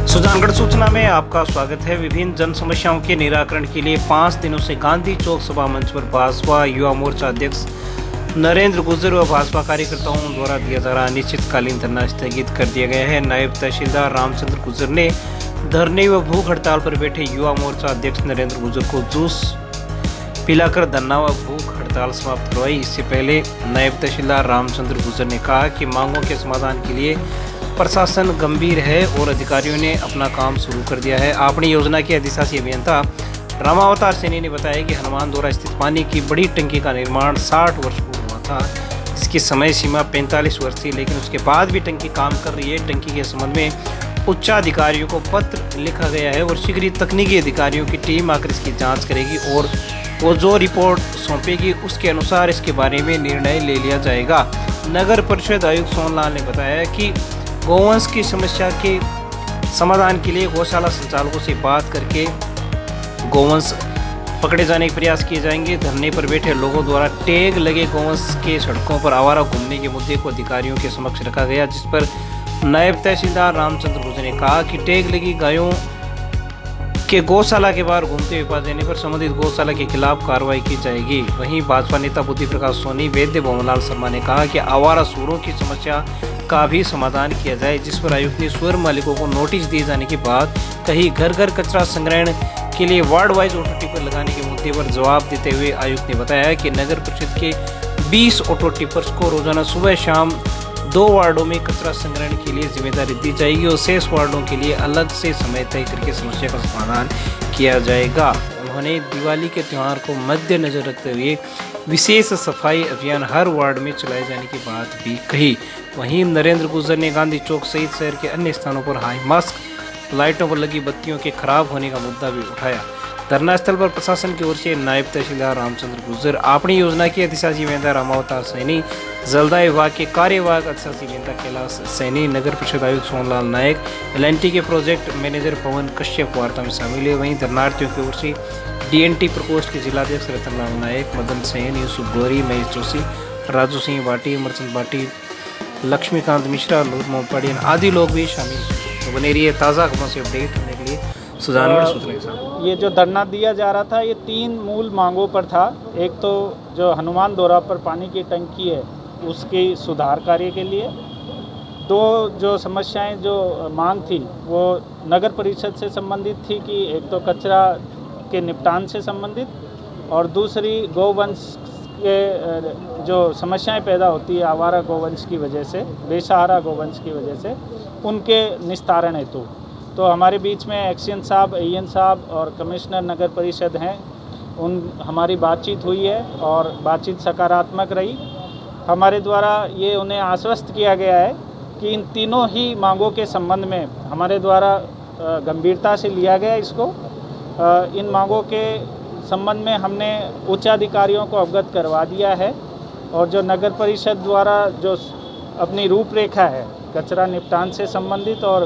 सुजानगढ़ सूचना में आपका स्वागत है। विभिन्न जन समस्याओं के निराकरण के लिए 5 दिनों से गांधी चौक सभा मंच पर भाजपा युवा मोर्चा अध्यक्ष नरेंद्र गुर्जर व भाजपा कार्यकर्ताओं द्वारा दिया जा रहा अनिश्चितकालीन धरना स्थगित कर दिया गया है। नायब तहसीलदार रामचंद्र गुर्जर ने धरने व भूख हड़ताल पर बैठे युवा मोर्चा अध्यक्ष नरेंद्र गुर्जर को जूस पिलाकर धरना व भूख हड़ताल समाप्त करवाई। इससे पहले नायब तहसीलदार रामचंद्र गुर्जर ने कहा कि मांगों के समाधान के लिए प्रशासन गंभीर है और अधिकारियों ने अपना काम शुरू कर दिया है। आपनी योजना के अधिशासी अभियंता रामावतार सैनी ने बताया कि हनुमान द्वारा स्थित पानी की बड़ी टंकी का निर्माण 60 वर्ष पूर्व हुआ था। इसकी समय सीमा 45 वर्ष थी, लेकिन उसके बाद भी टंकी काम कर रही है। टंकी के संबंध में उच्चाधिकारियों को पत्र लिखा गया है और शीघ्र ही तकनीकी अधिकारियों की टीम आकर इसकी जाँच करेगी और वो जो रिपोर्ट सौंपेगी उसके अनुसार इसके बारे में निर्णय ले लिया जाएगा। नगर परिषद आयुक्त सोनलाल ने बताया कि गौवंश की समस्या के समाधान के लिए गौशाला संचालकों से बात करके गौवंश पकड़े जाने के प्रयास किए जाएंगे। धरने पर बैठे लोगों द्वारा टैग लगे गौवंश के सड़कों पर आवारा घूमने के मुद्दे को अधिकारियों के समक्ष रखा गया, जिस पर नायब तहसीलदार रामचंद्र गुर्जर ने कहा कि टैग लगी गायों के गौशाला के बाहर घूमते हुए पाए जाने पर संबंधित गौशाला के खिलाफ कार्रवाई की जाएगी। वहीं भाजपा नेता बुद्धि प्रकाश सोनी, वैद्य भवनलाल शर्मा ने कहा कि आवारा सूरों की समस्या का भी समाधान किया जाए, जिस पर आयुक्त ने सुअर मालिकों को नोटिस दिए जाने के बाद कहीं घर घर कचरा संग्रहण के लिए वार्ड वाइज ऑटो टिपर लगाने के मुद्दे पर जवाब देते हुए आयुक्त ने बताया कि नगर परिषद के 20 ऑटो टिपर्स को रोजाना सुबह शाम 2 वार्डों में कचरा संग्रहण के लिए जिम्मेदारी दी जाएगी और शेष वार्डों के लिए अलग से समय तय करके समस्या का समाधान किया जाएगा। उन्होंने दिवाली के त्यौहार को मद्देनजर रखते हुए विशेष सफाई अभियान हर वार्ड में चलाए जाने की बात भी कही। वहीं नरेंद्र गुर्जर ने गांधी चौक सहित शहर के अन्य स्थानों पर हाई मास्क लाइटों पर लगी बत्तियों के खराब होने का मुद्दा भी उठाया। धरना स्थल पर प्रशासन की ओर से नायब तहसीलदार रामचंद्र गुर्जर, आपनी योजना के अधिशासी अभियंता रामावतार सैनी, जलदाय विभाग के कार्यवाहक अधिशासी अभियंता कैलाश सैनी, नगर परिषद आयुक्त सोनलाल नायक, LNT के प्रोजेक्ट मैनेजर पवन कश्यप वार्ता में शामिल हुए। वहीं धरनार्थियों की ओर से DNT प्रकोष्ठ के जिलाध्यक्ष रतनलाल नायक, मदन सेन, यूसुफ गौरी, महेश जोशी, राजू सिंह बाटी, मर्चंट बाटी, लक्ष्मीकांत मिश्रा, नूर मोहम्मद आदि लोग भी शामिल हैं। तो बने रहिए ताज़ा खबरों से अपडेट होने के लिए सुजानगढ़ सूचना के साथ। ये जो धरना दिया जा रहा था, ये 3 मूल मांगों पर था। एक तो जो हनुमान द्वारा पर पानी की टंकी है उसकी सुधार कार्य के लिए, 2 जो समस्याएं जो मांग थी वो नगर परिषद से संबंधित थी कि एक तो कचरा के निपटान से संबंधित और दूसरी गौवंश के जो समस्याएं पैदा होती है आवारा गौवंश की वजह से, बेसहारा गौवंश की वजह से, उनके निस्तारण हेतु। तो हमारे बीच में एक्शन साहब, AN साहब और कमिश्नर नगर परिषद हैं, हमारी बातचीत हुई है और बातचीत सकारात्मक रही। हमारे द्वारा ये उन्हें आश्वस्त किया गया है कि इन तीनों ही मांगों के संबंध में हमारे द्वारा गंभीरता से लिया गया इसको। इन मांगों के संबंध में हमने उच्च अधिकारियों को अवगत करवा दिया है और जो नगर परिषद द्वारा जो अपनी रूपरेखा है कचरा निपटान से संबंधित और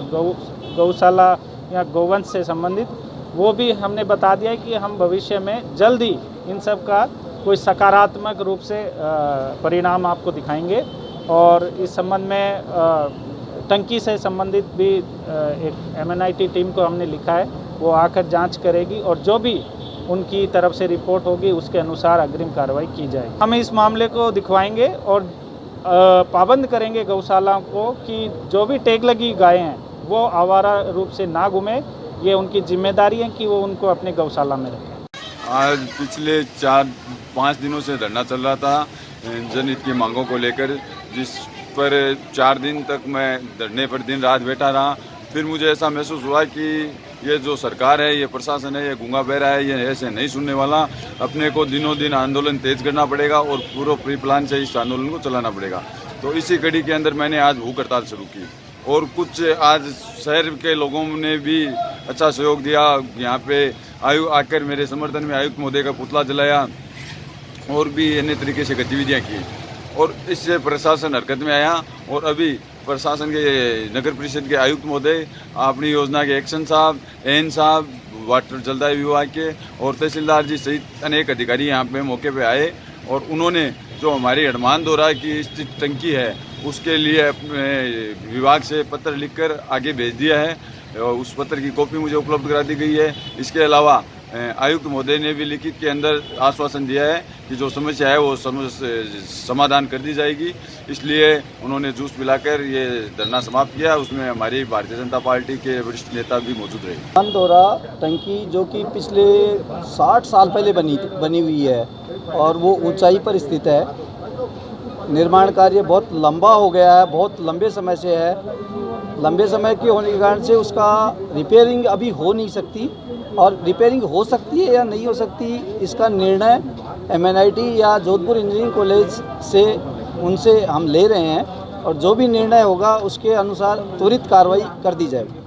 गौशाला या गौवंश से संबंधित, वो भी हमने बता दिया है कि हम भविष्य में जल्द ही इन सब का कोई सकारात्मक रूप से परिणाम आपको दिखाएंगे। और इस संबंध में टंकी से संबंधित भी एक MNIT टीम को हमने लिखा है, वो आकर जांच करेगी और जो भी उनकी तरफ से रिपोर्ट होगी उसके अनुसार अग्रिम कार्रवाई की जाएगी। हम इस मामले को दिखवाएंगे और पाबंद करेंगे गौशालाओं को कि जो भी टैग लगी गायें हैं वो आवारा रूप से ना घूमे। ये उनकी जिम्मेदारी है कि वो उनको अपने गौशाला में रखें। आज पिछले 4-5 दिनों से धरना चल रहा था जनहित की मांगों को लेकर, जिस पर 4 दिन तक मैं धरने पर दिन रात बैठा रहा। फिर मुझे ऐसा महसूस हुआ कि ये जो सरकार है, ये प्रशासन है, ये गूंगा बहरा है, ये ऐसे नहीं सुनने वाला। अपने को दिनों दिन आंदोलन तेज करना पड़ेगा और पूरा प्री प्लान से इस आंदोलन को चलाना पड़ेगा। तो इसी कड़ी के अंदर मैंने आज भूख हड़ताल शुरू की और कुछ आज शहर के लोगों ने भी अच्छा सहयोग दिया। यहाँ पे आकर मेरे समर्थन में आयुक्त महोदय का पुतला जलाया और भी अन्य तरीके से गतिविधियाँ की और इससे प्रशासन हरकत में आया। और अभी प्रशासन के नगर परिषद के आयुक्त महोदय, अपनी योजना के एक्शन साहब, AN साहब, वाटर जलदाय विभाग के और तहसीलदार जी सहित अनेक अधिकारी यहाँ पे मौके पे आए और उन्होंने जो हमारी हनुमान द्वारा की स्थित टंकी है उसके लिए अपने विभाग से पत्र लिखकर आगे भेज दिया है उस पत्र की कॉपी मुझे उपलब्ध करा दी गई है। इसके अलावा आयुक्त महोदय ने भी लिखित के अंदर आश्वासन दिया है कि जो समस्या है वो समाधान कर दी जाएगी। इसलिए उन्होंने जूस पिलाकर ये धरना समाप्त किया। उसमें हमारी भारतीय जनता पार्टी के वरिष्ठ नेता भी मौजूद रहे। हनुमान टंकी जो कि पिछले 60 साल पहले बनी हुई है और वो ऊंचाई पर स्थित है। निर्माण कार्य बहुत लंबा हो गया है, बहुत लंबे समय से है। लंबे समय के होने के कारण से उसका रिपेयरिंग अभी हो नहीं सकती, और रिपेयरिंग हो सकती है या नहीं हो सकती इसका निर्णय MNIT या जोधपुर इंजीनियरिंग कॉलेज से उनसे हम ले रहे हैं, और जो भी निर्णय होगा उसके अनुसार त्वरित कार्रवाई कर दी जाएगी।